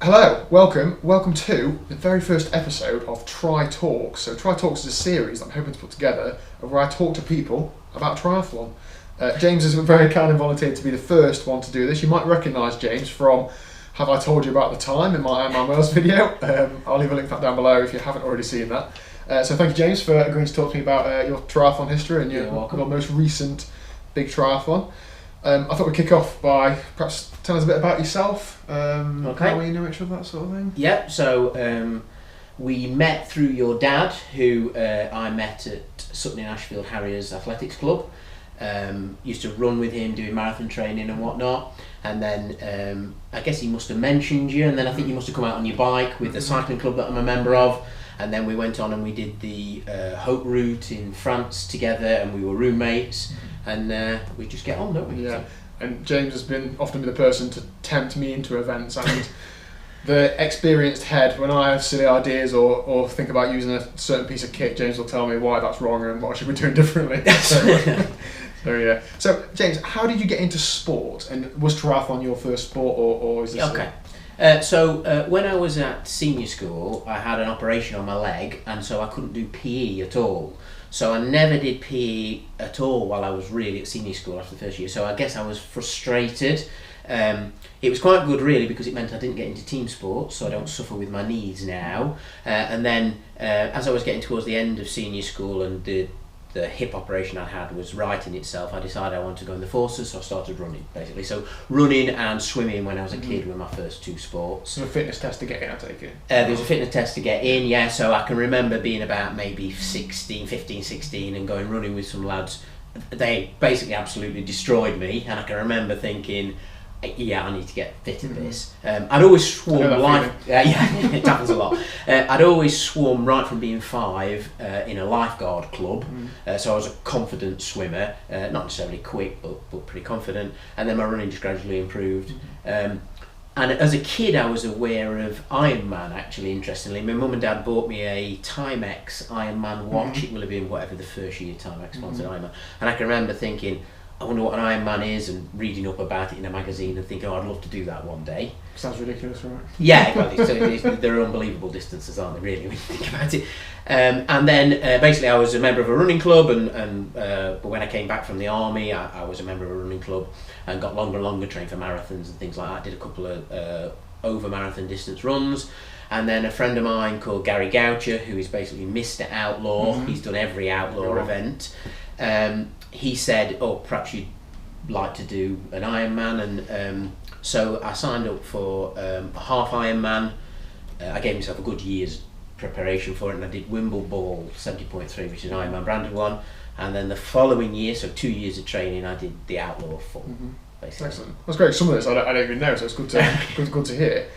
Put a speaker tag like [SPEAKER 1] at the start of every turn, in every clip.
[SPEAKER 1] Hello, welcome to the very first episode of Try Talks. So Try Talks is a series that I'm hoping to put together where I talk to people about triathlon. James has very kind and volunteered to be the first one to do this. You might recognise James from Have I Told You About the Time in my Ironman Wales video. I'll leave a link down below if you haven't already seen that. So thank you, James, for agreeing to talk to me about your triathlon history and your most recent big triathlon. I thought we'd kick off by perhaps tell us a bit about yourself, how we know each other, that sort of thing.
[SPEAKER 2] Yeah, so we met through your dad, who I met at Sutton in Ashfield Harriers Athletics Club. Used to run with him, doing marathon training and whatnot. And then I guess he must have mentioned you, and then I think you must have come out on your bike with the cycling club that I'm a member of. And then we went on and we did the Hope route in France together, and we were roommates. And we just get on, don't we?
[SPEAKER 1] Yeah, and James has often been the person to tempt me into events, and the experienced head, when I have silly ideas or think about using a certain piece of kit, James will tell me why that's wrong and what I should be doing differently. So yeah. So James, how did you get into sport, and was triathlon your first sport, or is this?
[SPEAKER 2] Okay. When I was at senior school, I had an operation on my leg, and so I couldn't do PE at all. So I never did PE at all while I was really at senior school after the first year. So I guess I was frustrated. It was quite good really, because it meant I didn't get into team sports, so I don't suffer with my knees now. And then as I was getting towards the end of senior school and the hip operation I had was right in itself, I decided I wanted to go in the forces, so I started running basically. So running and swimming when I was a kid were my first two sports.
[SPEAKER 1] So a fitness test to get in, I take it?
[SPEAKER 2] There was a fitness test to get in, yeah, so I can remember being about maybe 15, 16 and going running with some lads. They basically absolutely destroyed me, and I can remember thinking, yeah, I need to get fit at this. I'd always swum yeah, it happens a lot. I'd always swum right from being 5 in a lifeguard club, so I was a confident swimmer, not necessarily quick, but pretty confident. And then my running just gradually improved. And as a kid, I was aware of Ironman. Actually, interestingly, my mum and dad bought me a Timex Ironman watch. It will have been whatever the first year Timex sponsored Ironman, and I can remember thinking, I wonder what an Ironman is, and reading up about it in a magazine and thinking, I'd love to do that one day.
[SPEAKER 1] Sounds ridiculous, right?
[SPEAKER 2] Yeah, well, they're unbelievable distances, aren't they, really, when you think about it. And then basically I was a member of a running club, but when I came back from the army, I was a member of a running club and got longer and longer, trained for marathons and things like that. Did a couple of over marathon distance runs. And then a friend of mine called Gary Goucher, who is basically Mr. Outlaw, he's done every outlaw event. He said, oh, perhaps you'd like to do an Ironman, and so I signed up for a half Ironman. I gave myself a good year's preparation for it, and I did Wimbledon 70.3, which is an Ironman branded one, and then the following year, so 2 years of training, I did the Outlaw full. Basically.
[SPEAKER 1] Excellent. That's great. Some of this I don't even know, so it's good to hear.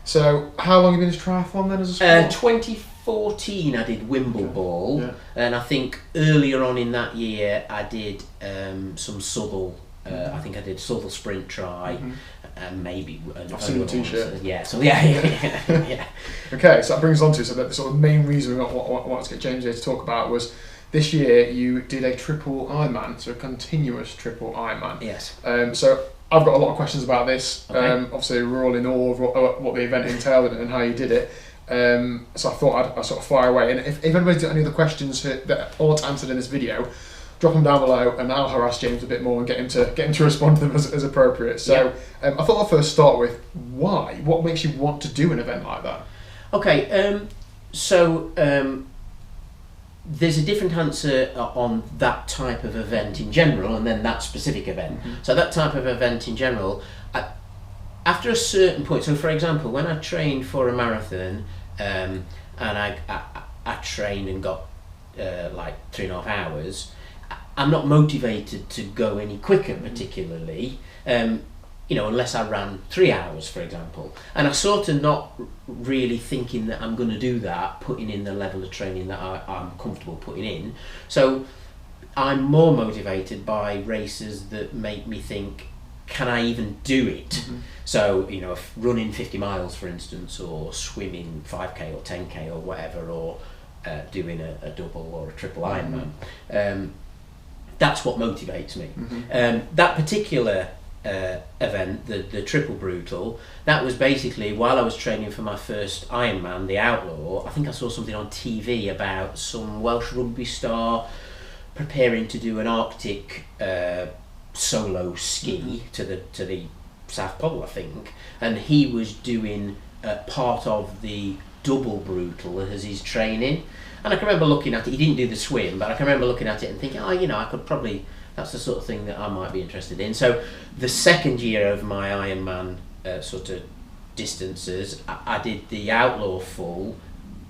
[SPEAKER 1] So how long have you been into triathlon then as a sport?
[SPEAKER 2] 2014 I did Wimbledon, and I think earlier on in that year I did some Southall. I think I did Southall Sprint Try, and maybe
[SPEAKER 1] I've seen the t-shirt.
[SPEAKER 2] Yeah. Yeah.
[SPEAKER 1] Okay, so that brings us on to the sort of main reason we wanted to get James here to talk about was this year you did a triple Ironman, so a continuous triple Ironman.
[SPEAKER 2] Yes.
[SPEAKER 1] So I've got a lot of questions about this.
[SPEAKER 2] Okay.
[SPEAKER 1] Obviously, we're all in awe of what the event entailed and how you did it. So I thought I'd sort of fire away. And if anybody's got any other questions that aren't answered in this video, drop them down below, and I'll harass James a bit more and get him to respond to them as appropriate. So I thought I'd first start with why. What makes you want to do an event like that?
[SPEAKER 2] Okay. There's a different answer on that type of event in general, and then that specific event. So that type of event in general, after a certain point, so for example, when I trained for a marathon, and I trained and got like 3.5 hours, I'm not motivated to go any quicker particularly, unless I ran 3 hours, for example. And I'm sort of not really thinking that I'm going to do that, putting in the level of training that I'm comfortable putting in. So I'm more motivated by races that make me think, can I even do it? So, if running 50 miles, for instance, or swimming 5k or 10k or whatever, or doing a double or a triple Ironman, that's what motivates me. That particular event, the triple brutal, that was basically while I was training for my first Ironman, the Outlaw. I think I saw something on TV about some Welsh rugby star preparing to do an Arctic solo ski to the South Pole, I think, and he was doing part of the double brutal as his training. And I can remember looking at it. He didn't do the swim, but I can remember looking at it and thinking, I could probably. That's the sort of thing that I might be interested in. So the second year of my Ironman sort of distances, I did the Outlaw full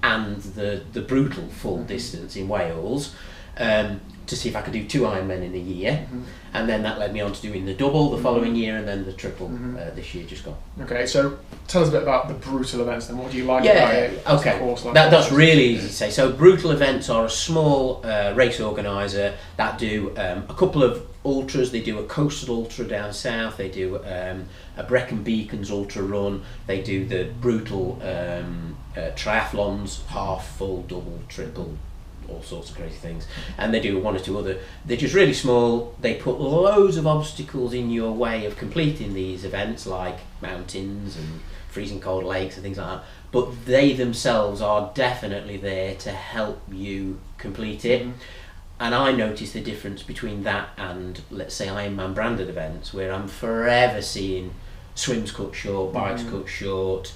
[SPEAKER 2] and the brutal full distance in Wales. To see if I could do 2 Ironmen in a year, and then that led me on to doing the double the following year, and then the triple this year just gone.
[SPEAKER 1] Okay, so tell us a bit about the brutal events then. What do you like about it?
[SPEAKER 2] Okay, that's really easy to say. So brutal events are a small race organiser that do a couple of ultras. They do a coastal ultra down south, they do a Brecon Beacons ultra run, they do the brutal triathlons, half, full, double, triple, all sorts of crazy things, and they do 1 or 2 other. They're just really small. They put loads of obstacles in your way of completing these events, like mountains and freezing cold lakes and things like that, but they themselves are definitely there to help you complete it. And I notice the difference between that and, let's say, Ironman branded events, where I'm forever seeing swims cut short, bikes cut short,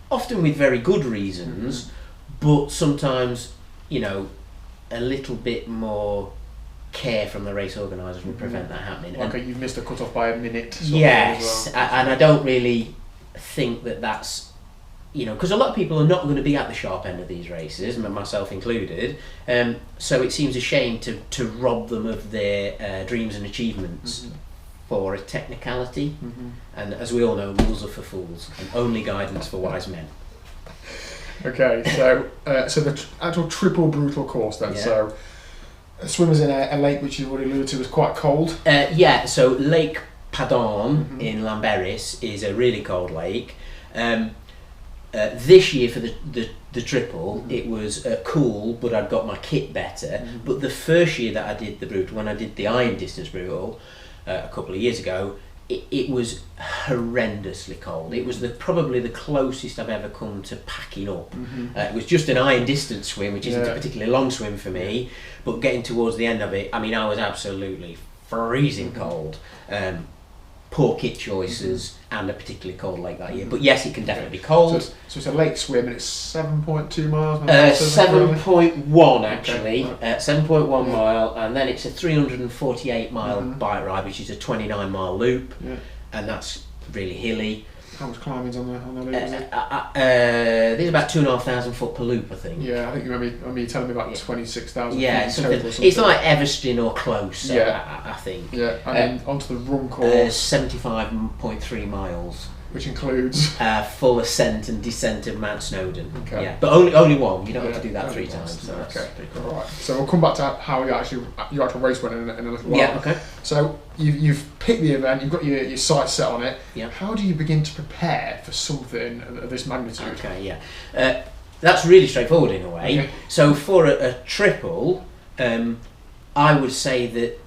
[SPEAKER 2] often with very good reasons, but sometimes a little bit more care from the race organisers will prevent that happening.
[SPEAKER 1] Like you've missed a cut-off by a minute.
[SPEAKER 2] Yes, and I don't really think that's, because a lot of people are not going to be at the sharp end of these races, myself included, so it seems a shame to rob them of their dreams and achievements for a technicality. And as we all know, rules are for fools and only guidance for wise men.
[SPEAKER 1] Okay, so the actual triple brutal course then. Yeah. So swimmers in a lake which you've already alluded to was quite cold.
[SPEAKER 2] So Lake Padorn in Llanberis is a really cold lake. This year for the triple, it was cool, but I'd got my kit better. But the first year that I did the brutal, when I did the iron distance brutal a couple of years ago, it was horrendously cold. It was probably the closest I've ever come to packing up. It was just an iron distance swim, which isn't a particularly long swim for me, but getting towards the end of it, I was absolutely freezing cold. Poor kit choices and a particularly cold lake that year. But yes, it can definitely be cold.
[SPEAKER 1] So it's a lake swim and it's 7.2 miles?
[SPEAKER 2] 7.1 actually, 7.1 mile, and then it's a 348 mile bike ride, which is a 29 mile loop, and that's really hilly.
[SPEAKER 1] How much climbing's on the loop?
[SPEAKER 2] There's about 2,500 foot per loop, I think.
[SPEAKER 1] Yeah, I think you remember you telling me about 26,000
[SPEAKER 2] feet something. It's like Everesting or close, I think.
[SPEAKER 1] Yeah, and then onto the run course.
[SPEAKER 2] 75.3 miles.
[SPEAKER 1] Which includes?
[SPEAKER 2] Full ascent and descent of Mount Snowdon.
[SPEAKER 1] Okay.
[SPEAKER 2] Yeah, but only one. You don't have to do that 3 times. So that's pretty cool.
[SPEAKER 1] All right. So we'll come back to how your actual race went in a little while.
[SPEAKER 2] Yeah. Okay.
[SPEAKER 1] So you've picked the event. You've got your sights set on it.
[SPEAKER 2] Yeah.
[SPEAKER 1] How do you begin to prepare for something of this magnitude?
[SPEAKER 2] Okay. Yeah. That's really straightforward in a way.
[SPEAKER 1] Okay.
[SPEAKER 2] So for a triple, I would say that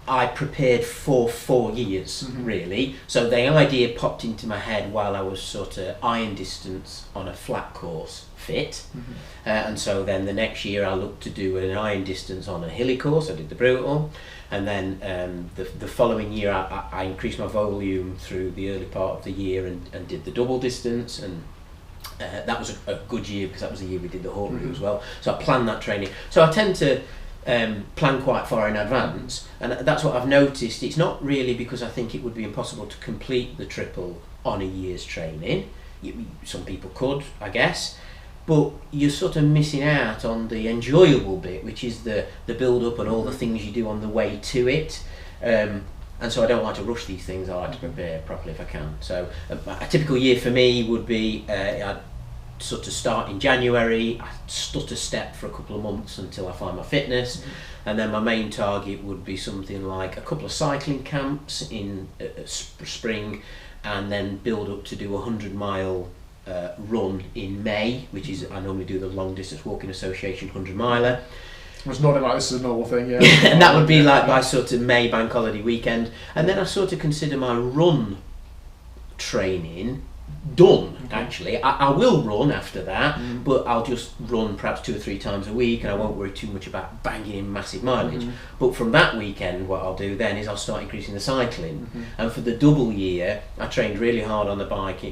[SPEAKER 2] I prepared for 4 years, really. So the idea popped into my head while I was sort of iron distance on a flat course fit. And so then the next year I looked to do an iron distance on a hilly course. I did the brutal. And then the following year I increased my volume through the early part of the year and did the double distance. And that was a good year because that was the year we did the Holla as well. So I planned that training. So I tend to plan quite far in advance, and that's what I've noticed. It's not really because I think it would be impossible to complete the triple on a year's training. Some people could, I guess, but you're sort of missing out on the enjoyable bit, which is the build up and all the things you do on the way to it. And so I don't like to rush these things. I like to prepare properly if I can. So a typical year for me would be I'd sort of start in January, I stutter step for a couple of months until I find my fitness, and then my main target would be something like a couple of cycling camps in spring, and then build up to do a 100-mile run in May, which is I normally do the Long Distance Walking Association 100 miler.
[SPEAKER 1] Was nodding like this is a normal thing, yeah.
[SPEAKER 2] And that would be like my sort of May bank holiday weekend. And then I sort of consider my run training done, actually. I will run after that, but I'll just run perhaps 2 or 3 times a week, and I won't worry too much about banging in massive mileage. But from that weekend, what I'll do then is I'll start increasing the cycling. And for the double year, I trained really hard on the bike,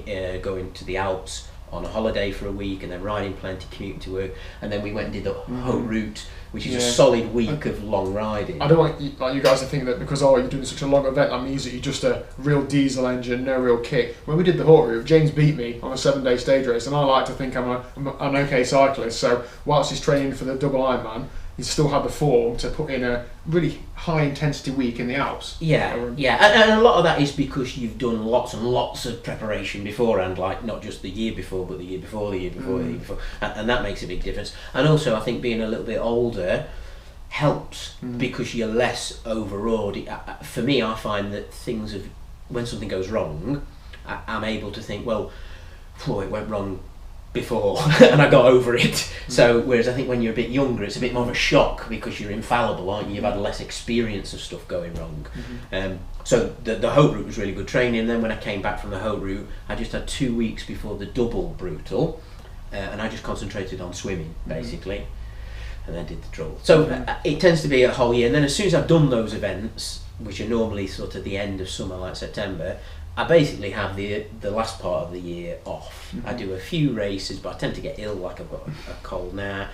[SPEAKER 2] going to the Alps on a holiday for a week, and then riding plenty, commuting to work, and then we went and did the whole route, which is a solid week of long riding.
[SPEAKER 1] I don't want you guys to think that because you're doing such a long event, that means that you're just a real diesel engine, no real kick. When we did the Holla route, James beat me on a 7-day stage race, and I like to think I'm an okay cyclist. So whilst he's training for the double Ironman, he still had the form to put in a really high intensity week in the Alps.
[SPEAKER 2] Yeah, and a lot of that is because you've done lots and lots of preparation beforehand, like not just the year before, but the year before, the year before, the year before, and that makes a big difference. And also, I think being a little bit older helps because you're less overawed. For me, I find that when something goes wrong, I'm able to think, well, it went wrong before and I got over it. So whereas I think when you're a bit younger, it's a bit more of a shock because you're infallible, aren't you? You've had less experience of stuff going wrong. So the Hope route was really good training. And then when I came back from the Hope route, I just had 2 weeks before the double brutal, and I just concentrated on swimming basically, and then did the draw. So it tends to be a whole year. And then as soon as I've done those events, which are normally sort of the end of summer, like September, I basically have the last part of the year off. I do a few races, but I tend to get ill, like I've got a cold now,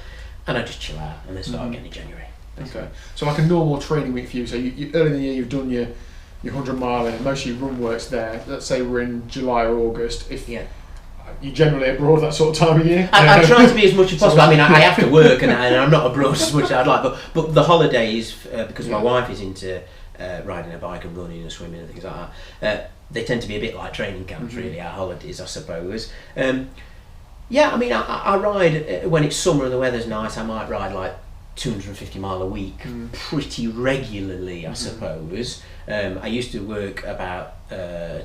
[SPEAKER 2] and I just chill out and then start again in January.
[SPEAKER 1] Okay, so like a normal training week for you. So you early in the year you've done your 100 mile and most of your run work's there. Let's say we're in July or August. You generally abroad that sort of time of year?
[SPEAKER 2] I try to be as much as possible. I mean, I have to work and I'm not abroad as much as I'd like, but the holidays, because my wife is into riding a bike and running and swimming and things like that, they tend to be a bit like training camps, really, our holidays, I suppose. I mean, I ride, when it's summer and the weather's nice, I might ride like 250 mile a week pretty regularly, I suppose. I used to work about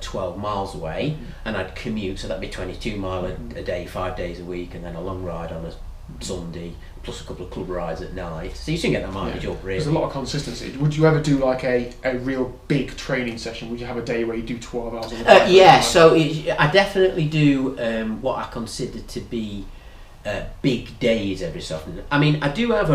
[SPEAKER 2] 12 miles away, and I'd commute, so that'd be 22 mile a day, 5 days a week, and then a long ride on a Sunday, plus a couple of club rides at night. So you soon get that mileage up, really.
[SPEAKER 1] There's a lot of consistency. Would you ever do like a real big training session? Would you have a day where you do 12 hours on the bike?
[SPEAKER 2] So I definitely do what I consider to be big days every so often. I mean, I do have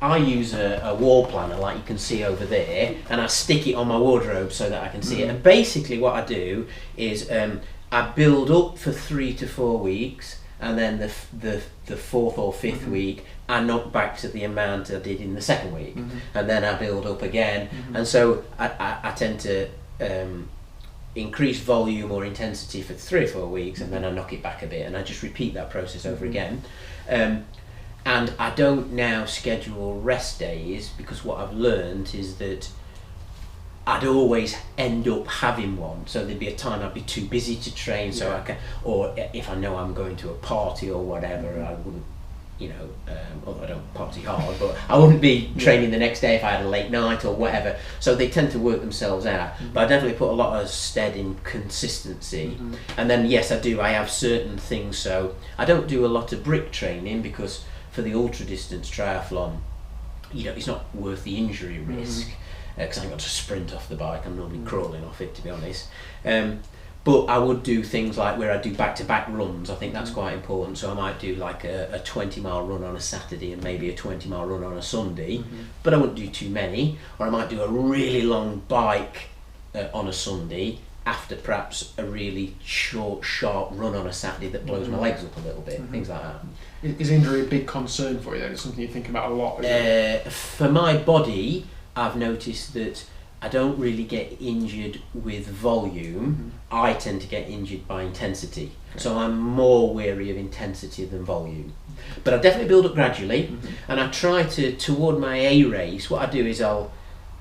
[SPEAKER 2] I use a wall planner like you can see over there, and I stick it on my wardrobe so that I can see it. And basically what I do is I build up for 3 to 4 weeks, and then the 4th or 5th week I knock back to the amount I did in the 2nd week, and then I build up again. And so I tend to increase volume or intensity for 3 or 4 weeks, and then I knock it back a bit, and I just repeat that process over again. And I don't now schedule rest days, because what I've learned is that I'd always end up having one. So there'd be a time I'd be too busy to train, so I can, or if I know I'm going to a party or whatever, I wouldn't, although I don't party hard, but I wouldn't be training the next day if I had a late night or whatever. So they tend to work themselves out. But I definitely put a lot of stead in consistency. And then yes, I have certain things. So I don't do a lot of brick training, because for the ultra distance triathlon, it's not worth the injury risk. Because I ain't got to sprint off the bike, I'm normally crawling off it, to be honest. But I would do things like where I do back-to-back runs. I think that's quite important. So I might do like a 20-mile run on a Saturday and maybe a 20-mile run on a Sunday, but I wouldn't do too many. Or I might do a really long bike on a Sunday after perhaps a really short, sharp run on a Saturday that blows my legs up a little bit, things like that.
[SPEAKER 1] Is injury a big concern for you then? It's something you think about a lot?
[SPEAKER 2] For my body, I've noticed that I don't really get injured with volume. I tend to get injured by intensity. So I'm more wary of intensity than volume. But I definitely build up gradually, and I try to, toward my A race, what I do is I'll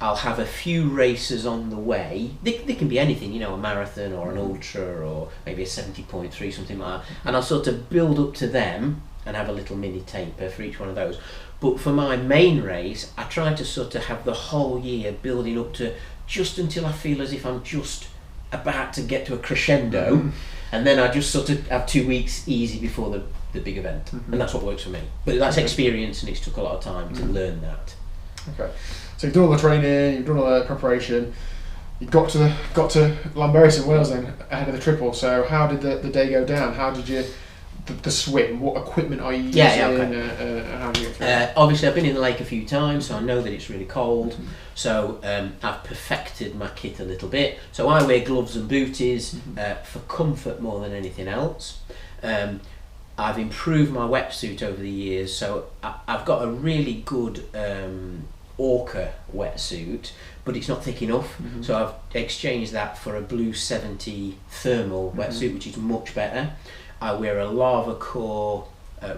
[SPEAKER 2] have a few races on the way. They can be anything, a marathon or an ultra or maybe a 70.3, something like that. And I'll sort of build up to them and have a little mini taper for each one of those. But for my main race, I try to sort of have the whole year building up to just until I feel as if I'm just about to get to a crescendo, and then I just sort of have 2 weeks easy before the the big event, and that's what works for me. But that's experience, and it's took a lot of time to learn that.
[SPEAKER 1] Okay, so you've done all the training, you've done all the preparation. You got to Llanberis in Wales then ahead of the triple. So how did the day go down? How did you the swim? What equipment are you using? How do you get through it?
[SPEAKER 2] Obviously, I've been in the lake a few times, so I know that it's really cold. So I've perfected my kit a little bit. So I wear gloves and booties for comfort more than anything else. I've improved my wetsuit over the years, so I've got a really good Orca wetsuit, but it's not thick enough, so I've exchanged that for a Blue 70 thermal wetsuit, which is much better. I wear a lava core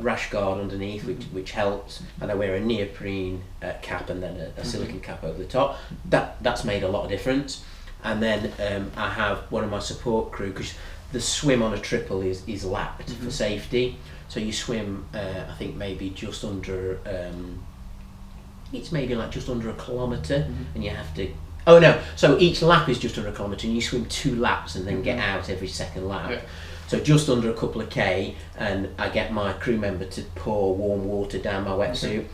[SPEAKER 2] rash guard underneath, which helps, and I wear a neoprene cap and then a silicone cap over the top. That's made a lot of difference. And then I have one of my support crew, because the swim on a triple is lapped for safety, so you swim I think maybe just under it's maybe like just under a kilometre, and you have to so each lap is just under a kilometre, and you swim 2 laps and then get out every second lap. So just under a couple of K, and I get my crew member to pour warm water down my wetsuit.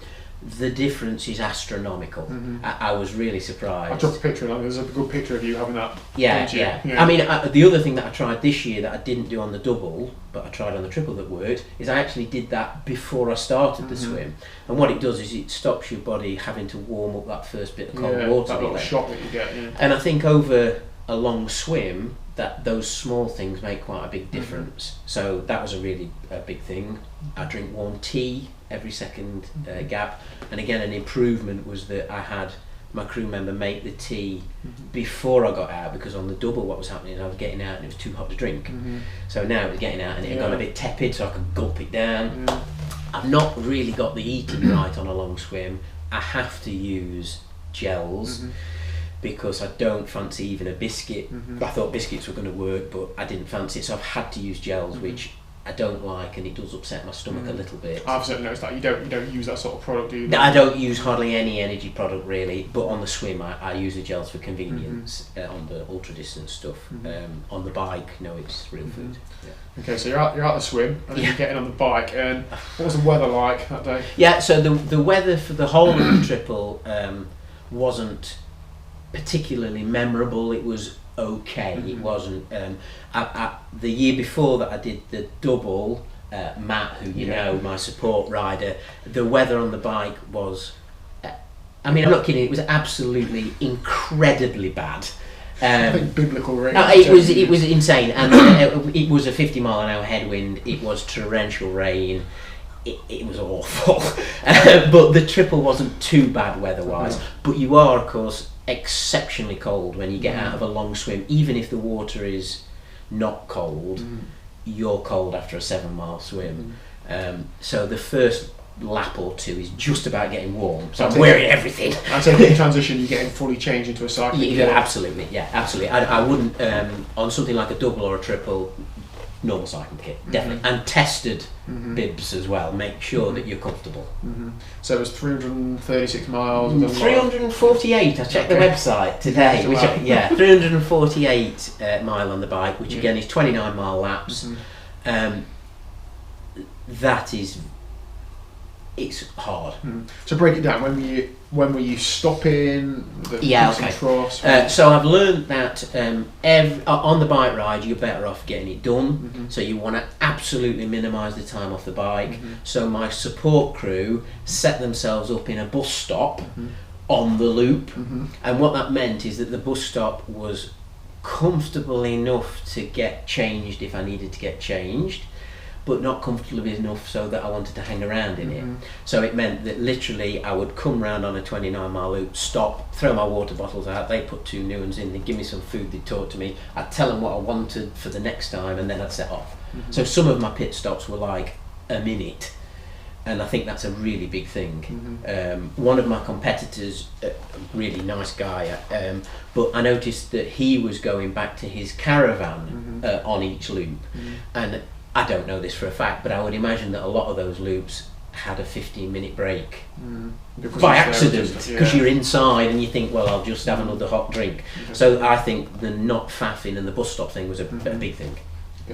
[SPEAKER 2] The difference is astronomical. I was really surprised.
[SPEAKER 1] I took a picture of that. There's a good picture of you having that.
[SPEAKER 2] Yeah. I mean, the other thing that I tried this year that I didn't do on the double, but I tried on the triple that worked, is I actually did that before I started the swim. And what it does is it stops your body having to warm up that first bit of cold water.
[SPEAKER 1] That little shock that you get.
[SPEAKER 2] And I think over a long swim, that those small things make quite a big difference. So that was a really big thing. I drink warm tea every second gap, and again an improvement was that I had my crew member make the tea before I got out, because on the double what was happening, I was getting out and it was too hot to drink. So now it was getting out and it had gone a bit tepid, so I could gulp it down. I've not really got the eating right on a long swim. I have to use gels because I don't fancy even a biscuit. I thought biscuits were going to work, but I didn't fancy it, so I've had to use gels, which I don't like, and it does upset my stomach a little bit.
[SPEAKER 1] I've certainly noticed that you don't use that sort of product, do you?
[SPEAKER 2] I don't use hardly any energy product really, but on the swim I use the gels for convenience. On the ultra distance stuff. On the bike, no, it's real food.
[SPEAKER 1] Okay, so you're out the swim, and then you're getting on the bike, and what was the weather like that day? Yeah,
[SPEAKER 2] so the weather for the whole of the triple wasn't particularly memorable. It was okay. It wasn't. The year before that I did the double, Matt, who you know, my support rider, the weather on the bike was, I mean, I'm not kidding, it was absolutely incredibly bad.
[SPEAKER 1] I think biblical rain.
[SPEAKER 2] It was insane, and it was a 50-mile-an-hour headwind. It was torrential rain. It was awful. But the triple wasn't too bad weather-wise. But you are, of course, exceptionally cold when you get out of a long swim. Even if the water is not cold, you're cold after a 7-mile swim. So the first lap or two is just about getting warm. So I'm wearing everything.
[SPEAKER 1] I take it in transition, you're getting fully changed into a cycling.
[SPEAKER 2] Absolutely. I wouldn't on something like a double or a triple. Normal cycling kit, definitely, and tested bibs as well. Make sure that you're comfortable.
[SPEAKER 1] So it was 336 miles.
[SPEAKER 2] 348. I checked the website today. 348 mile on the bike, which again is 29-mile laps. That is, it's hard.
[SPEAKER 1] So break it down. When were you stopping?
[SPEAKER 2] So I've learned that on the bike ride you're better off getting it done. So you want to absolutely minimise the time off the bike. So my support crew set themselves up in a bus stop on the loop, and what that meant is that the bus stop was comfortable enough to get changed if I needed to get changed, but not comfortable enough so that I wanted to hang around in it. So it meant that literally I would come round on a 29-mile loop, stop, throw my water bottles out, they put 2 new ones in, they'd give me some food, they'd talk to me, I'd tell them what I wanted for the next time, and then I'd set off. So some of my pit stops were like a minute, and I think that's a really big thing. One of my competitors, a really nice guy, but I noticed that he was going back to his caravan on each loop, and I don't know this for a fact, but I would imagine that a lot of those loops had a 15-minute break by accident, because you're inside and you think, well, I'll just have another hot drink. So I think the not faffing and the bus stop thing was a big thing.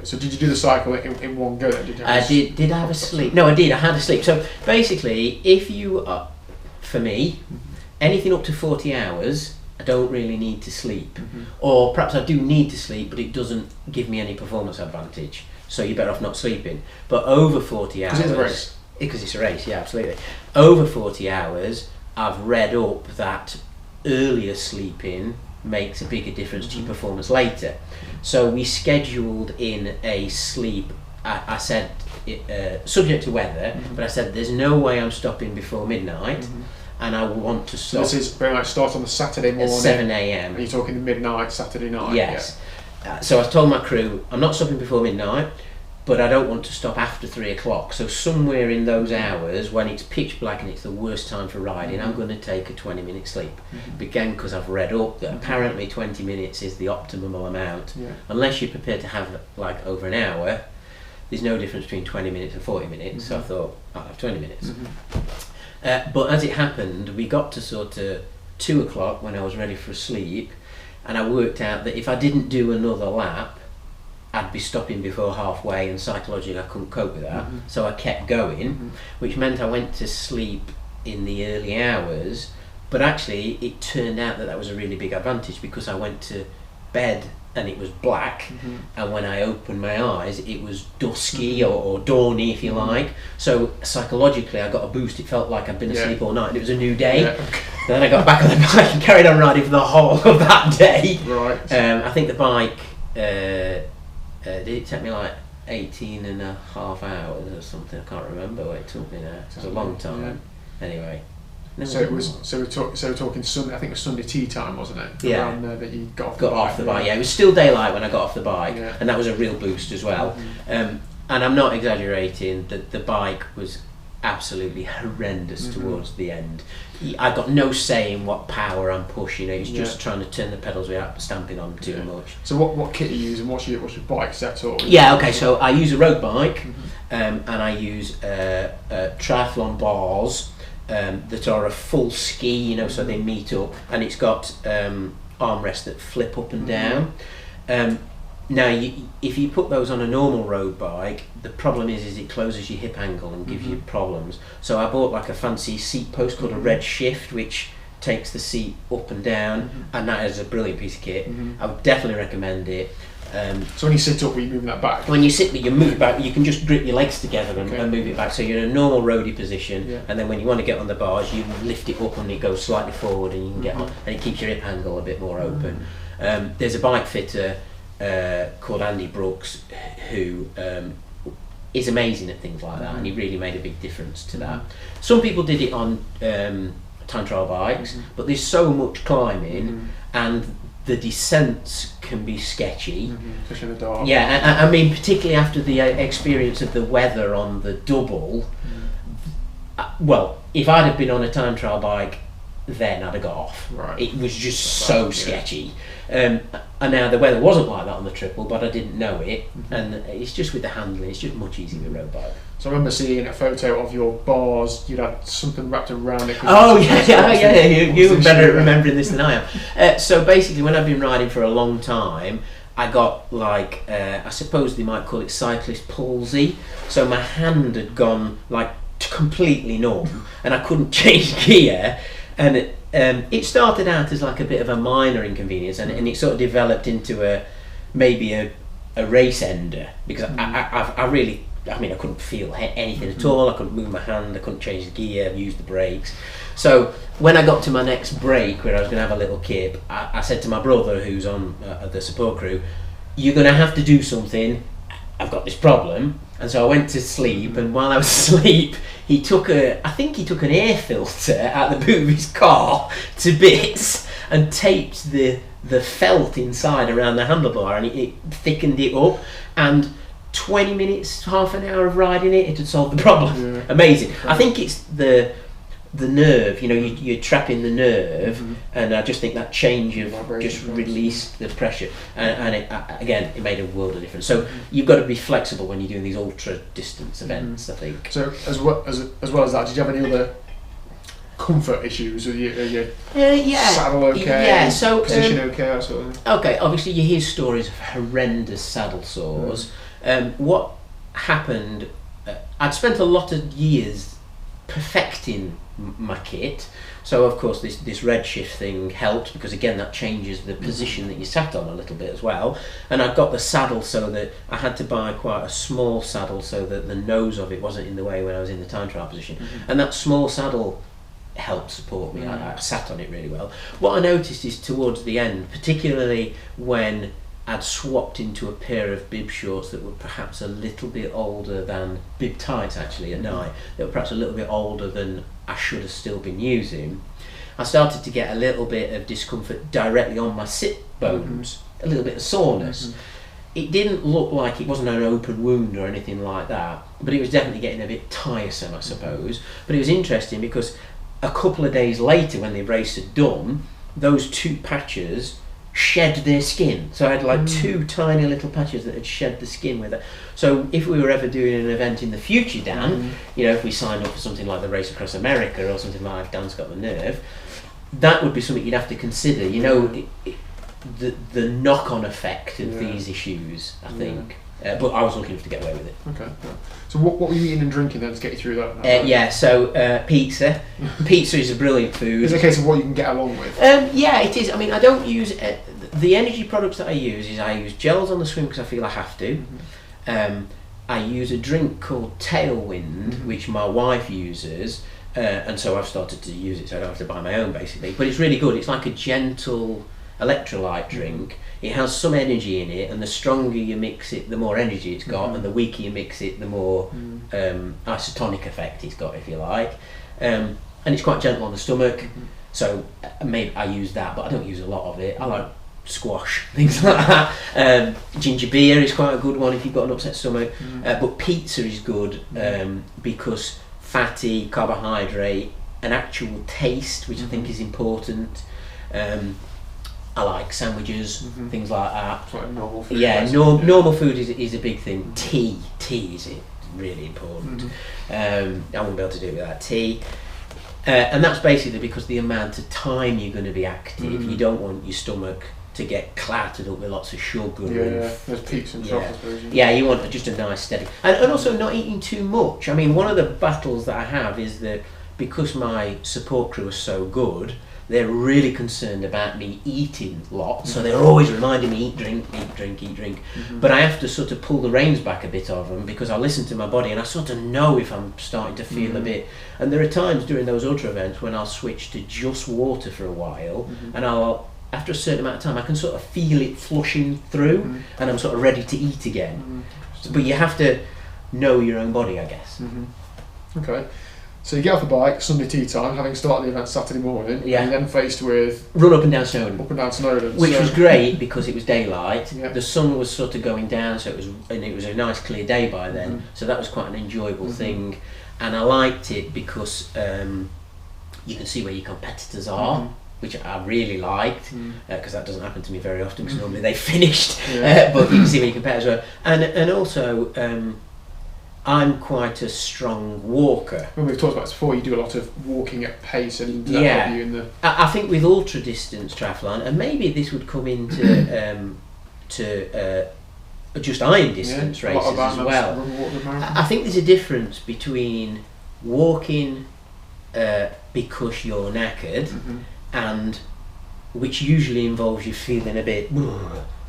[SPEAKER 1] So did you do the cycle in one go then?
[SPEAKER 2] Did I have a sleep? No, I did. I had a sleep. So basically, if you are, for me, anything up to 40 hours, I don't really need to sleep. Or perhaps I do need to sleep, but it doesn't give me any performance advantage. So you're better off not sleeping. But over 40 hours...
[SPEAKER 1] Because it's a race.
[SPEAKER 2] Because it's a race, yeah, absolutely. Over 40 hours, I've read up that earlier sleeping makes a bigger difference to your performance later. So we scheduled in a sleep, I said, subject to weather, but I said there's no way I'm stopping before midnight, and I want to stop.
[SPEAKER 1] So this is very much start on the Saturday morning.
[SPEAKER 2] At 7 a.m.
[SPEAKER 1] And you're talking midnight, Saturday night?
[SPEAKER 2] Yes. Yeah. So I told my crew, I'm not stopping before midnight, but I don't want to stop after 3 o'clock. So somewhere in those hours, when it's pitch black and it's the worst time for riding, I'm going to take a 20-minute sleep. Again, because I've read up that apparently 20 minutes is the optimal amount. Unless you're prepared to have like over an hour, there's no difference between 20 minutes and 40 minutes. So I thought, I'll have 20 minutes. But as it happened, we got to sort of 2 o'clock when I was ready for a sleep, and I worked out that if I didn't do another lap, I'd be stopping before halfway, and psychologically I couldn't cope with that. So I kept going, which meant I went to sleep in the early hours, but actually it turned out that that was a really big advantage, because I went to bed and it was black, and when I opened my eyes it was dusky or dawny, if you like. So psychologically I got a boost. It felt like I'd been asleep all night and it was a new day. Then I got back on the bike and carried on riding for the whole of that day. I think the bike did it take me like 18 and a half hours or something? I can't remember what it took me now. It was a long time. Anyway.
[SPEAKER 1] So we're talking Sunday. I think it was Sunday tea time, wasn't it?
[SPEAKER 2] Yeah.
[SPEAKER 1] Around there that you got
[SPEAKER 2] off the bike. Yeah, it was still daylight when I got off the bike, and that was a real boost as well. And I'm not exaggerating. The bike was absolutely horrendous towards the end. I got no say in what power I'm pushing. It was just trying to turn the pedals without stamping on too much.
[SPEAKER 1] So what kit are you using? What's your bike set up?
[SPEAKER 2] Yeah, okay. So I use a road bike, and I use triathlon bars. That are a full ski, so they meet up, and it's got armrests that flip up and down. Now, if you put those on a normal road bike, the problem is it closes your hip angle and gives you problems. So I bought like a fancy seat post called a Red Shift, which takes the seat up and down, and that is a brilliant piece of kit. I would definitely recommend it.
[SPEAKER 1] So when you sit up, are you moving that back?
[SPEAKER 2] When you sit, you move back. You can just grip your legs together and move it back. So you're in a normal roadie position, and then when you want to get on the bars, you lift it up and it goes slightly forward, and you can get on, and it keeps your hip angle a bit more open. There's a bike fitter called Andy Brooks who is amazing at things like that, and he really made a big difference to that. Some people did it on time trial bikes, but there's so much climbing, and the descents can be sketchy,
[SPEAKER 1] especially in the dark.
[SPEAKER 2] Yeah, I mean, particularly after the experience of the weather on the double. Well, if I'd have been on a time trial bike, then I'd have got off. It was just so sketchy. And now the weather wasn't like that on the triple, but I didn't know it, and it's just with the handling, it's just much easier with a road bike.
[SPEAKER 1] So I remember seeing a photo of your bars. You'd had something wrapped around it.
[SPEAKER 2] Oh yeah. You were better at remembering this than I am. So basically, when I've been riding for a long time, I got like I suppose they might call it cyclist palsy. So my hand had gone like completely numb, and I couldn't change gear. And it started out as like a bit of a minor inconvenience, and it sort of developed into maybe a race ender, because I really. I mean, I couldn't feel anything at all. I couldn't move my hand. I couldn't change the gear, use the brakes. So when I got to my next break, where I was going to have a little kip, I said to my brother, who's on the support crew, "You're going to have to do something. I've got this problem." And so I went to sleep, and while I was asleep, he took an air filter out the boot of his car to bits and taped the felt inside around the handlebar, and it thickened it up, and 20 minutes, half an hour of riding it had solved the problem. Amazing. I think it's the nerve, you're trapping the nerve, and I just think that change of just released the pressure, and it made a world of difference. So you've got to be flexible when you're doing these ultra distance events, I think.
[SPEAKER 1] So as well as that, did you have any other comfort issues? Are your
[SPEAKER 2] Yeah.
[SPEAKER 1] saddle okay?
[SPEAKER 2] Yeah. So
[SPEAKER 1] position okay? That sort of thing?
[SPEAKER 2] okay. Obviously, you hear stories of horrendous saddle sores. What happened? I'd spent a lot of years perfecting my kit. So of course this redshift thing helped, because again that changes the position that you sat on a little bit as well. And I got the saddle so that I had to buy quite a small saddle so that the nose of it wasn't in the way when I was in the time trial position. And that small saddle helped support me. I sat on it really well. What I noticed is towards the end, particularly when I'd swapped into a pair of bib shorts that were perhaps a little bit older than bib tights actually at night, that were perhaps a little bit older than I should have still been using, I started to get a little bit of discomfort directly on my sit bones, a little bit of soreness. It didn't look like, it wasn't an open wound or anything like that, but it was definitely getting a bit tiresome, I suppose. But it was interesting because a couple of days later, when the race had done, those two patches shed their skin. So I had like two tiny little patches that had shed the skin with it. So if we were ever doing an event in the future, Dan, you know, if we signed up for something like the Race Across America or something like Dan's Got the Nerve, that would be something you'd have to consider. You know, the knock-on effect of these issues, I think. But I was lucky enough to get away with it.
[SPEAKER 1] Okay. So what were you eating and drinking then to get you through that?
[SPEAKER 2] So pizza. Pizza is a brilliant food.
[SPEAKER 1] Is it a case of what you can get along with?
[SPEAKER 2] Yeah, it is. I mean, I don't use the energy products that I use gels on the swim because I feel I have to. I use a drink called Tailwind, which my wife uses, and so I've started to use it so I don't have to buy my own basically. But it's really good. It's like a gentle electrolyte drink. It has some energy in it, and the stronger you mix it, the more energy it's got, and the weaker you mix it, the more isotonic effect it's got, if you like. And it's quite gentle on the stomach, so maybe I use that, but I don't use a lot of it. I like squash, things like that. Ginger beer is quite a good one if you've got an upset stomach. But pizza is good because fatty, carbohydrate, an actual taste, which I think is important. I like sandwiches, things like that.
[SPEAKER 1] It's like normal food.
[SPEAKER 2] Yeah, normal food is a big thing. Tea is really important. I wouldn't be able to do it without tea. And that's basically because the amount of time you're going to be active. You don't want your stomach to get clattered up with lots of sugar.
[SPEAKER 1] There's peaks and troughs, I suppose.
[SPEAKER 2] Yeah, you want just a nice steady. And also not eating too much. I mean, one of the battles that I have is that because my support crew is so good, they're really concerned about me eating lots, so they're always reminding me eat, drink. But I have to sort of pull the reins back a bit of them because I listen to my body and I sort of know if I'm starting to feel a bit. And there are times during those ultra events when I'll switch to just water for a while, and after a certain amount of time I can sort of feel it flushing through, and I'm sort of ready to eat again. But you have to know your own body, I guess.
[SPEAKER 1] Okay. So you get off the bike, Sunday tea time, having started the event Saturday morning, and then faced with...
[SPEAKER 2] Run up and down Snowdon.
[SPEAKER 1] Which
[SPEAKER 2] was great because it was daylight.
[SPEAKER 1] Yep.
[SPEAKER 2] The sun was sort of going down, so it was a nice clear day by then, so that was quite an enjoyable thing. And I liked it because you can see where your competitors are, which I really liked, because that doesn't happen to me very often, because normally they finished, but you can see where your competitors are. And also... I'm quite a strong walker.
[SPEAKER 1] When we've talked about this before, you do a lot of walking at pace, and does that help you in the...
[SPEAKER 2] I think with ultra distance triathlon, and maybe this would come into just iron distance races as well. I think there's a difference between walking because you're knackered, and which usually involves you feeling a bit.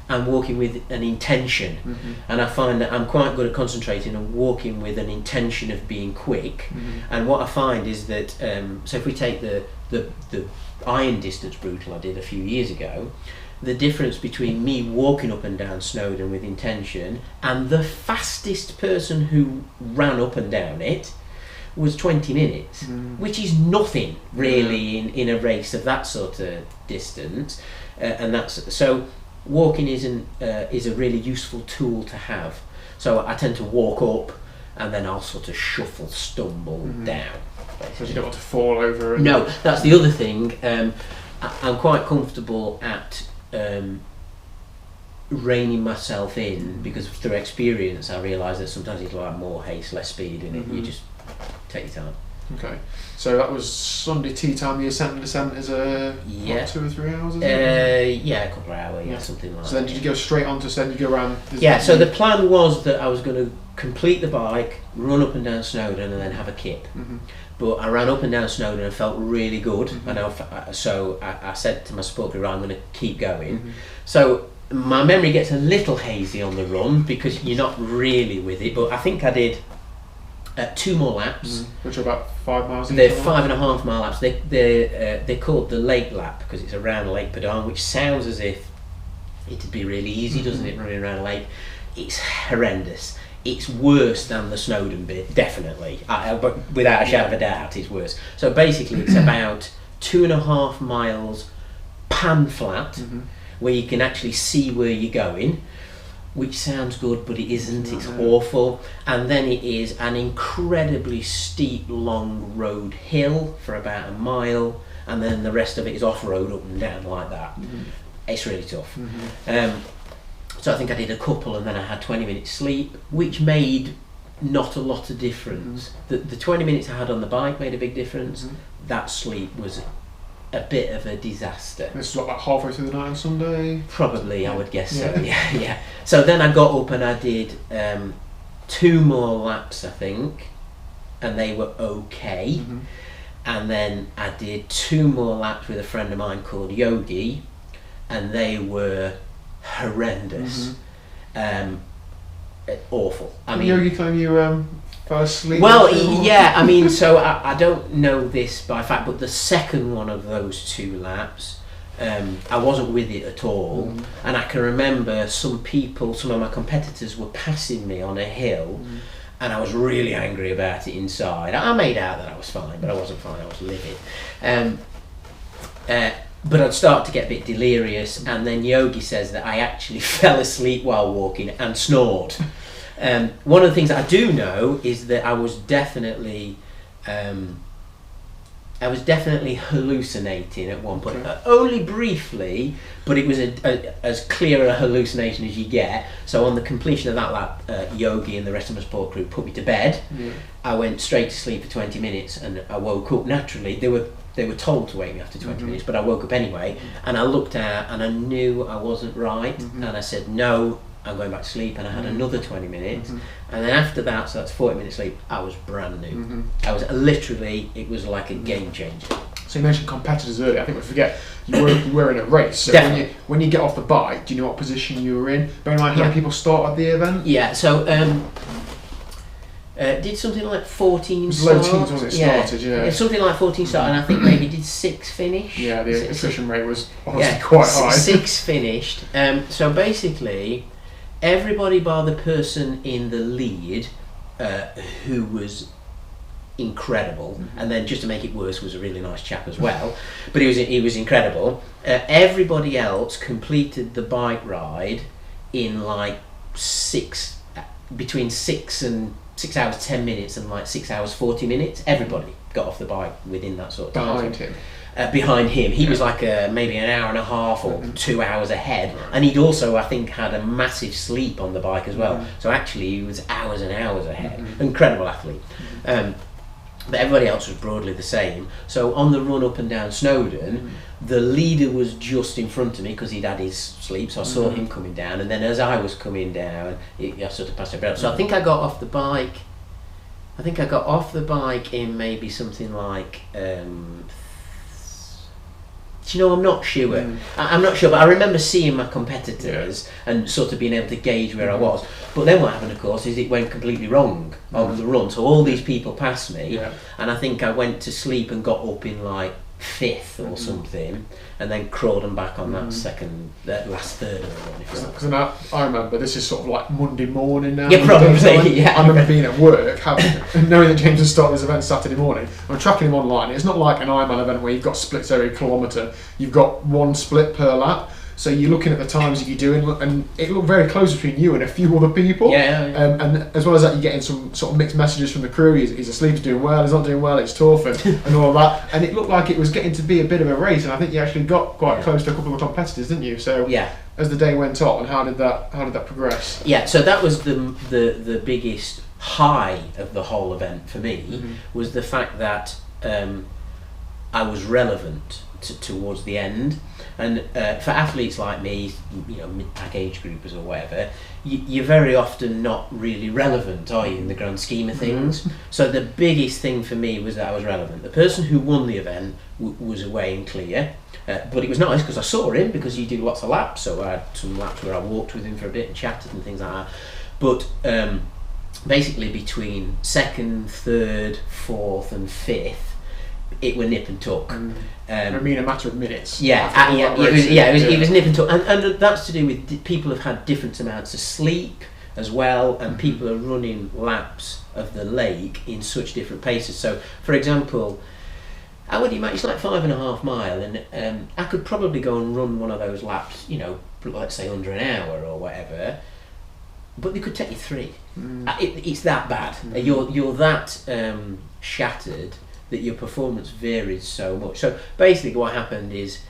[SPEAKER 2] And walking with an intention, and I find that I'm quite good at concentrating and walking with an intention of being quick. And what I find is that so if we take the iron distance brutal I did a few years ago, the difference between me walking up and down Snowdon with intention and the fastest person who ran up and down it was 20 minutes, which is nothing really in a race of that sort of distance, and that's so. Walking is a really useful tool to have. So I tend to walk up and then I'll sort of stumble down.
[SPEAKER 1] Because you don't want to fall over.
[SPEAKER 2] No, that's the other thing. I'm quite comfortable at reining myself in, because through experience I realise that sometimes it's like more haste, less speed in it. You just take your time.
[SPEAKER 1] Okay. So that was Sunday tea time. The ascent and descent is what, 2 or 3 hours. Is it?
[SPEAKER 2] Yeah, a couple of hours, something like that.
[SPEAKER 1] So then, did you go straight on to ascent? You go around.
[SPEAKER 2] Yeah. So the plan was that I was going to complete the bike, run up and down Snowdon, and then have a kip.
[SPEAKER 1] Mm-hmm.
[SPEAKER 2] But I ran up and down Snowdon and felt really good, and I said to my support group, I'm going to keep going.
[SPEAKER 1] Mm-hmm.
[SPEAKER 2] So my memory gets a little hazy on the run because you're not really with it, but I think I did 2 more laps.
[SPEAKER 1] Which are about 5 miles.
[SPEAKER 2] They're 5.5 mile laps. They're called the lake lap because it's around Lake Badon, which sounds as if it'd be really easy, doesn't it, running around a lake? It's horrendous. It's worse than the Snowdon bit, definitely. But without a shadow of a doubt, it's worse. So basically, it's about 2.5 miles pan flat, where you can actually see where you're going, which sounds good, but it isn't. It's awful. And then it is an incredibly steep, long road hill for about a mile, and then the rest of it is off-road up and down like that. It's really tough. So I think I did a couple, and then I had 20 minutes sleep, which made not a lot of difference. The 20 minutes I had on the bike made a big difference. That sleep was a bit of a disaster.
[SPEAKER 1] This is like halfway through the night on Sunday?
[SPEAKER 2] Probably, I would guess so, yeah. So then I got up and I did 2 more laps, I think, and they were okay. And then I did 2 more laps with a friend of mine called Yogi, and they were horrendous. Awful. I mean,
[SPEAKER 1] Yogi claim you fell asleep.
[SPEAKER 2] Well, yeah. I mean, so I don't know this by fact, but the second one of those 2 laps, I wasn't with it at all, and I can remember some of my competitors were passing me on a hill, and I was really angry about it inside. I made out that I was fine, but I wasn't fine. I was livid. But I'd start to get a bit delirious, and then Yogi says that I actually fell asleep while walking and snored. One of the things I do know is that I was definitely hallucinating at one point, only briefly, but it was as clear a hallucination as you get. So on the completion of that lap, Yogi and the rest of my support group put me to bed. I went straight to sleep for 20 minutes, and I woke up naturally. They were told to wake me after 20 minutes, but I woke up anyway, and I looked out and I knew I wasn't right, and I said, no, I'm going back to sleep, and I had another 20 minutes, and then after that, so that's 40 minutes sleep, I was brand new. I was literally, it was like a game changer.
[SPEAKER 1] So you mentioned competitors earlier. I think we forget you were in a race. So when you get off the bike, do you know what position you were in? Bear in mind how many people start at the event?
[SPEAKER 2] Yeah, so did something like 14
[SPEAKER 1] starts.
[SPEAKER 2] Low
[SPEAKER 1] teams when it started, yeah.
[SPEAKER 2] Something like 14 start, and I think maybe did 6 finish.
[SPEAKER 1] Yeah, the attrition rate was honestly quite high.
[SPEAKER 2] 6 finished. So basically, everybody bar the person in the lead, who was incredible, and then just to make it worse, was a really nice chap as well. But he was incredible. Everybody else completed the bike ride in like between 6 hours 10 minutes and like 6 hours 40 minutes. Everybody got off the bike within that sort of time. Behind him, he was like maybe an hour and a half or 2 hours ahead, and he'd also, I think, had a massive sleep on the bike as well. So actually, he was hours and hours ahead. Incredible athlete. But everybody else was broadly the same. So on the run up and down Snowdon, the leader was just in front of me because he'd had his sleep, so I saw him coming down, and then as I was coming down, I sort of passed over. So I think I got off the bike. In maybe something like. Do you know, I'm not sure. I'm not sure, but I remember seeing my competitors and sort of being able to gauge where I was. But then what happened, of course, is it went completely wrong on the run. So all these people passed me, and I think I went to sleep and got up in like 5th or something, and then crawled them back on that last third of the run.
[SPEAKER 1] Because I remember this is sort of like Monday morning now.
[SPEAKER 2] Yeah, probably. Yeah.
[SPEAKER 1] I remember being at work, knowing that James had started this event Saturday morning. I'm tracking him online. It's not like an Ironman event where you've got splits every kilometre. You've got 1 split per lap. So you're looking at the times that you're doing, and it looked very close between you and a few other people. And as well as that, you're getting some sort of mixed messages from the crew. He's asleep, he's doing well, he's not doing well, it's tough, and all of that. And it looked like it was getting to be a bit of a race. And I think you actually got quite close to a couple of competitors, didn't you? So as the day went on, how did that progress?
[SPEAKER 2] Yeah. So that was the biggest high of the whole event for me was the fact that I was relevant towards the end. And for athletes like me, mid-pack age groupers or whatever, you're very often not really relevant, are you, in the grand scheme of things? So the biggest thing for me was that I was relevant. The person who won the event was away and clear, but it was nice because I saw him, because you do lots of laps, so I had some laps where I walked with him for a bit and chatted and things like that. But basically between second, third, fourth and fifth, it were nip and tuck.
[SPEAKER 1] I mean, a matter of minutes.
[SPEAKER 2] It was nip and tuck, and that's to do with people have had different amounts of sleep as well, and people are running laps of the lake in such different paces. So, for example, I would imagine it's like 5.5 miles, and I could probably go and run one of those laps, let's say under an hour or whatever, but they could take you 3. It's that bad. You're that shattered that your performance varies so much. So basically what happened is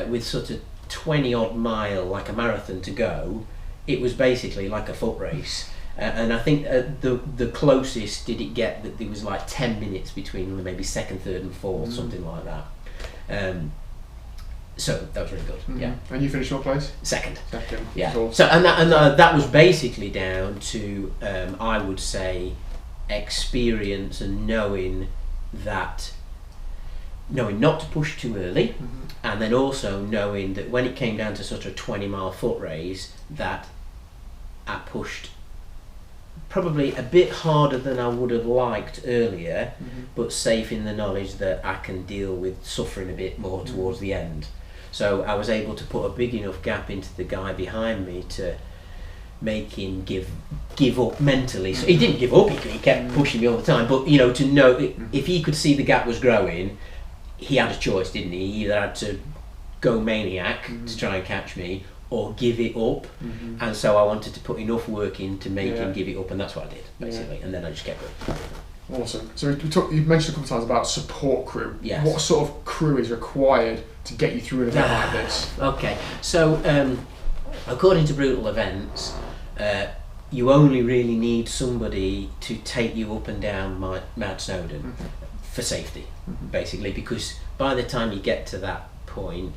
[SPEAKER 2] with sort of 20 odd mile, like a marathon to go, it was basically like a foot race. And I think the closest did it get that there was like 10 minutes between maybe second, third and fourth, something like that. So that was really good. Yeah.
[SPEAKER 1] And you finished what place?
[SPEAKER 2] Second. Yeah.
[SPEAKER 1] Cool.
[SPEAKER 2] So and that was basically down to I would say experience and knowing not to push too early, and then also knowing that when it came down to sort of 20-mile foot race, that I pushed probably a bit harder than I would have liked earlier, but safe in the knowledge that I can deal with suffering a bit more towards the end. So I was able to put a big enough gap into the guy behind me to make him give up mentally. So he didn't give up, he kept pushing me all the time, but to know if he could see the gap was growing, he had a choice, didn't he? He either had to go maniac to try and catch me, or give it up. And so I wanted to put enough work in to make him give it up, and that's what I did basically. And then I just kept going.
[SPEAKER 1] Awesome. So you mentioned a couple of times about support crew.
[SPEAKER 2] Yes.
[SPEAKER 1] What sort of crew is required to get you through an event like this?
[SPEAKER 2] Okay, so according to Brutal Events, you only really need somebody to take you up and down Mount Snowdon for safety, basically, because by the time you get to that point,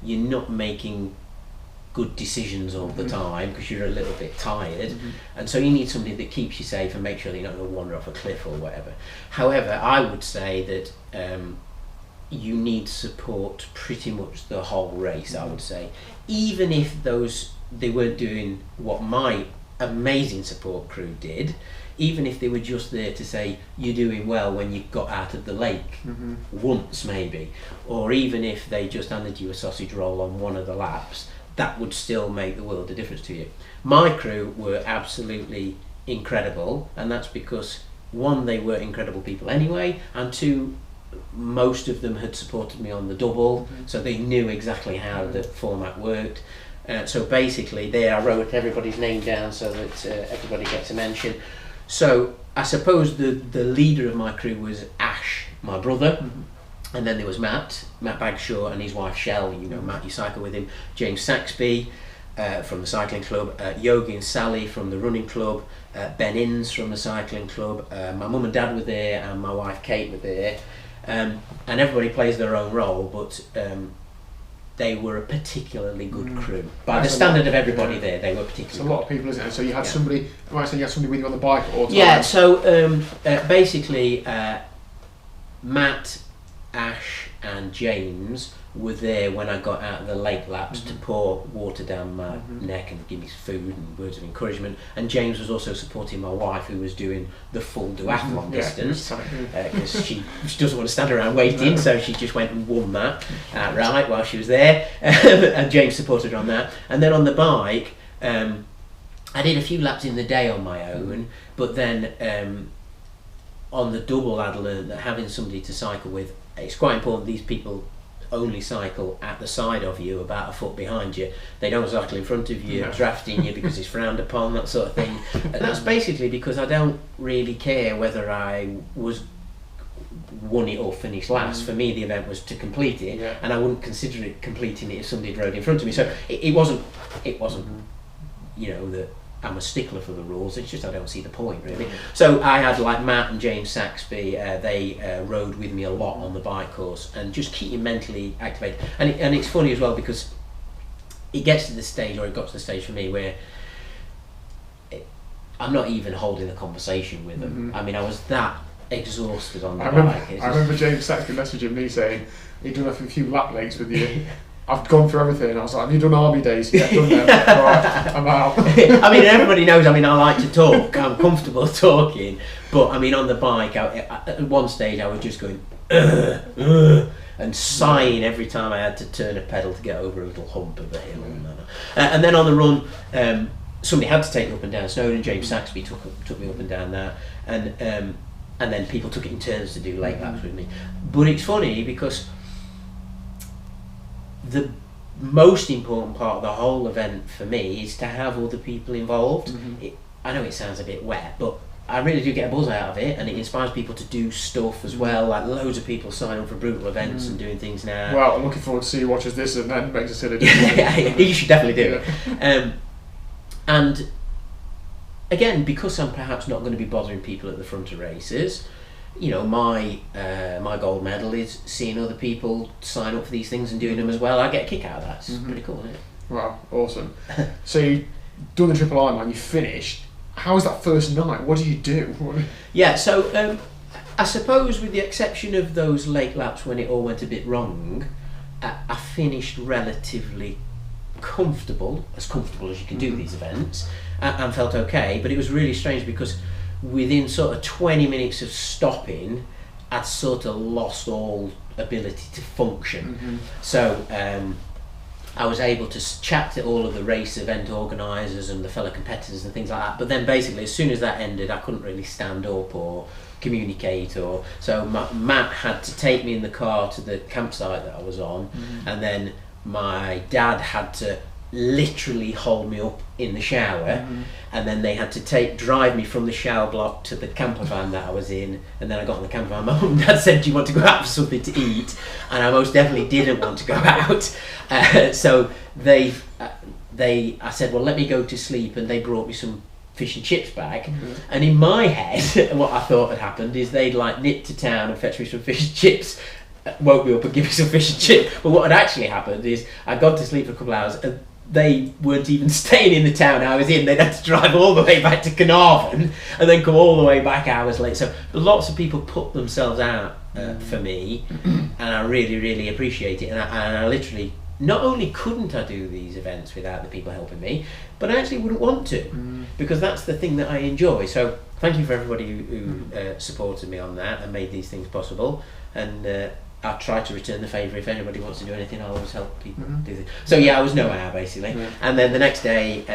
[SPEAKER 2] you're not making good decisions all the time because you're a little bit tired, and so you need somebody that keeps you safe and make sure that you're not going to wander off a cliff or whatever. However, I would say that you need support pretty much the whole race. I would say, even if they weren't doing what my amazing support crew did, even if they were just there to say you're doing well when you got out of the lake once maybe, or even if they just handed you a sausage roll on one of the laps, that would still make the world of difference to you. My crew were absolutely incredible, and that's because 1, they were incredible people anyway, and 2, most of them had supported me on the double, so they knew exactly how the format worked. So basically there I wrote everybody's name down so that everybody gets a mention. So I suppose the leader of my crew was Ash, my brother, and then there was Matt Bagshaw and his wife Shell. Matt, you cycle with him. James Saxby from the cycling club, Yogi and Sally from the running club, Ben Innes from the cycling club, my mum and dad were there, and my wife Kate were there, and everybody plays their own role, but they were a particularly good crew. By the standard of everybody there, they were particularly
[SPEAKER 1] It's a lot of people, isn't it? So you had somebody, I might say you had somebody with you on the bike all the time.
[SPEAKER 2] Yeah, so basically Matt, Ash and James were there when I got out of the lake laps to pour water down my neck and give me food and words of encouragement. And James was also supporting my wife, who was doing the full duathlon distance, because she doesn't want to stand around waiting, so she just went and won that outright while she was there. And James supported her on that. And then on the bike, I did a few laps in the day on my own, but then on the double I'd learned that having somebody to cycle with, it's quite important. These people only cycle at the side of you, about a foot behind you. They don't cycle in front of you, drafting you because it's frowned upon, that sort of thing. And that's basically because I don't really care whether I won it or finished last. For me, the event was to complete it, and I wouldn't consider it completing it if somebody rode in front of me. So it wasn't that I'm a stickler for the rules. It's just I don't see the point really. So I had like Matt and James Saxby. They rode with me a lot on the bike course and just keep you mentally activated. And it's funny as well because it gets to the stage, or it got to the stage for me where I'm not even holding a conversation with them. I mean, I was that exhausted on the bike.
[SPEAKER 1] I remember James Saxby messaging me saying he'd done a few lap legs with you. I've gone through everything, and I was like, have you done army days? Yeah, done them. Right, I'm out.
[SPEAKER 2] I mean, everybody knows, I mean, I like to talk. I'm comfortable talking. But, I mean, on the bike, at one stage, I was just going, and sighing every time I had to turn a pedal to get over a little hump of the hill. And then on the run, somebody had to take me up and down Snowdon. James Saxby took me up and down that. And then people took it in turns to do late laps with me. But it's funny because the most important part of the whole event for me is to have all the people involved. I know it sounds a bit wet, but I really do get a buzz out of it, and it inspires people to do stuff as well. Like loads of people sign up for brutal events and doing things now.
[SPEAKER 1] Well, I'm looking forward to see who watches this and then makes a silly difference.
[SPEAKER 2] You should definitely do it. And again, because I'm perhaps not going to be bothering people at the front of races, you know, my gold medal is seeing other people sign up for these things and doing them as well. I get a kick out of that. It's pretty cool, isn't it?
[SPEAKER 1] Wow, awesome. So you've done the Triple Ironman, you finished. How was that first night? What do you do?
[SPEAKER 2] Yeah, so I suppose with the exception of those late laps when it all went a bit wrong, I finished relatively comfortable as you can do these events, and felt okay. But it was really strange because within sort of 20 minutes of stopping, I'd sort of lost all ability to function. So I was able to chat to all of the race event organisers and the fellow competitors and things like that. But then basically, as soon as that ended, I couldn't really stand up or communicate. So Matt had to take me in the car to the campsite that I was on, and then my dad had to literally hold me up in the shower, and then they had to drive me from the shower block to the camper van that I was in, and then I got in the camper van. My mum and dad said, do you want to go out for something to eat? And I most definitely didn't want to go out. So I said, well, let me go to sleep, and they brought me some fish and chips back. And in my head, what I thought had happened is they'd like nipped to town and fetched me some fish and chips, woke me up and give me some fish and chip. But what had actually happened is I'd gone to sleep for a couple of hours, and they weren't even staying in the town I was in. They'd had to drive all the way back to Carnarvon and then come all the way back hours late. So lots of people put themselves out for me, and I really, really appreciate it. And I literally, not only couldn't I do these events without the people helping me, but I actually wouldn't want to, because that's the thing that I enjoy. So thank you for everybody who supported me on that and made these things possible. And I'll try to return the favour. If anybody wants to do anything, I'll always help people do this. So yeah, I was no hour basically. And then the next day,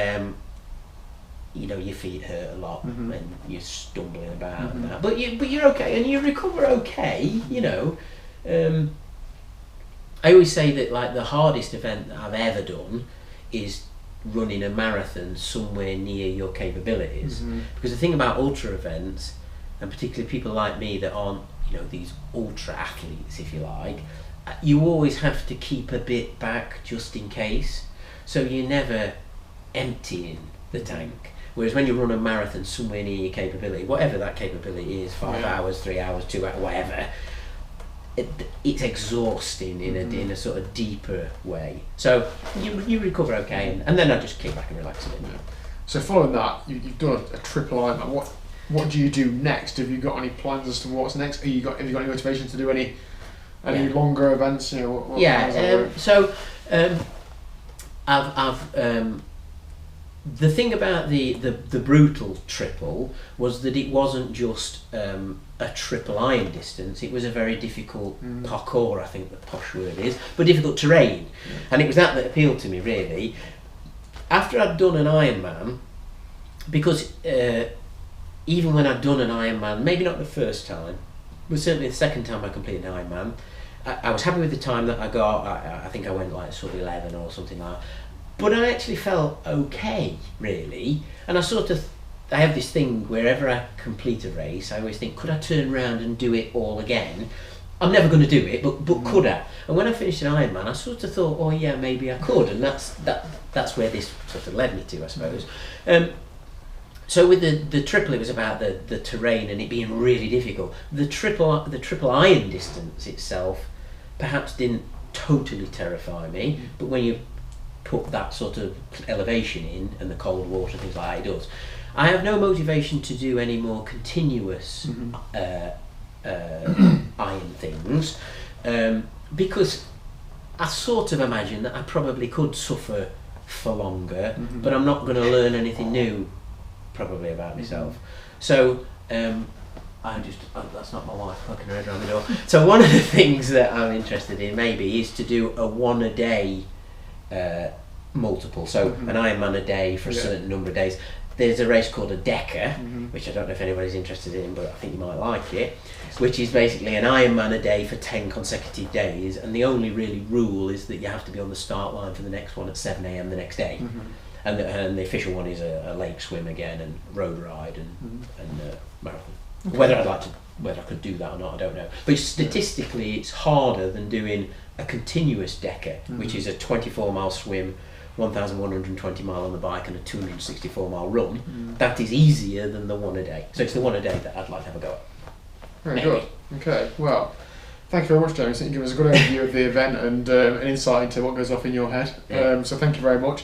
[SPEAKER 2] you know, your feet hurt a lot and you're stumbling about and that. But you're okay, and you recover okay, you know. I always say that like the hardest event that I've ever done is running a marathon somewhere near your capabilities. Because the thing about ultra events, and particularly people like me that aren't, you know, these ultra athletes, if you like, you always have to keep a bit back just in case. So you're never emptying the tank. Whereas when you run a marathon somewhere near your capability, whatever that capability is, 5 hours, 3 hours, 2 hours, whatever, it's exhausting in a sort of deeper way. So you recover okay, and then I just kick back and relax a bit.
[SPEAKER 1] So following that, you've done a triple Ironman. What do you do next? Have you got any plans as to what's next? Have you got any motivation to do any longer events? You know,
[SPEAKER 2] so I've the thing about the brutal triple was that it wasn't just a triple iron distance. It was a very difficult parkour, I think the posh word is, but difficult terrain, and it was that appealed to me really. After I'd done an Ironman, because even when I'd done an Ironman, maybe not the first time, but certainly the second time I completed an Ironman, I was happy with the time that I got. I think I went like sub 11 or something like that. But I actually felt okay, really. And I have this thing, wherever I complete a race, I always think, could I turn around and do it all again? I'm never going to do it, but could I? And when I finished an Ironman, I sort of thought, oh yeah, maybe I could. And that's where this sort of led me to, I suppose. So with the triple, it was about the terrain and it being really difficult. The triple iron distance itself perhaps didn't totally terrify me, but when you put that sort of elevation in and the cold water, things like that, it does. I have no motivation to do any more continuous iron things, because I sort of imagine that I probably could suffer for longer, but I'm not going to learn anything new probably about myself. So that's not my wife poking her head around the door. So one of the things that I'm interested in maybe is to do a 1 a day multiple, so an Ironman a day for a certain number of days. There's a race called a Decker, which I don't know if anybody's interested in, but I think you might like it, which is basically an Ironman a day for 10 consecutive days, and the only really rule is that you have to be on the start line for the next one at 7 a.m. the next day. And the official one is a lake swim again, and road ride and marathon.
[SPEAKER 1] Okay.
[SPEAKER 2] Whether I could do that or not, I don't know. But statistically, it's harder than doing a continuous Decker, which is a 24-mile swim, 1,120 mile on the bike, and a 264-mile run. That is easier than the 1 a day. So it's the 1 a day that I'd like to have a go at.
[SPEAKER 1] Very good. Okay, well, thank you very much, James. I think you gave us a good overview of the event and an insight into what goes off in your head. So thank you very much.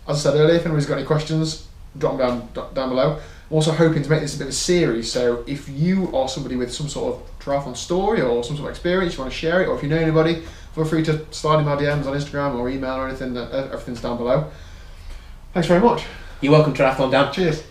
[SPEAKER 1] As I said earlier, if anybody's got any questions, drop them down below. I'm also hoping to make this a bit of a series, so if you are somebody with some sort of triathlon story or some sort of experience, you want to share it, or if you know anybody, feel free to slide in my DMs on Instagram or email or anything. Everything's down below. Thanks very much.
[SPEAKER 2] You're welcome, Triathlon Dan.
[SPEAKER 1] Cheers.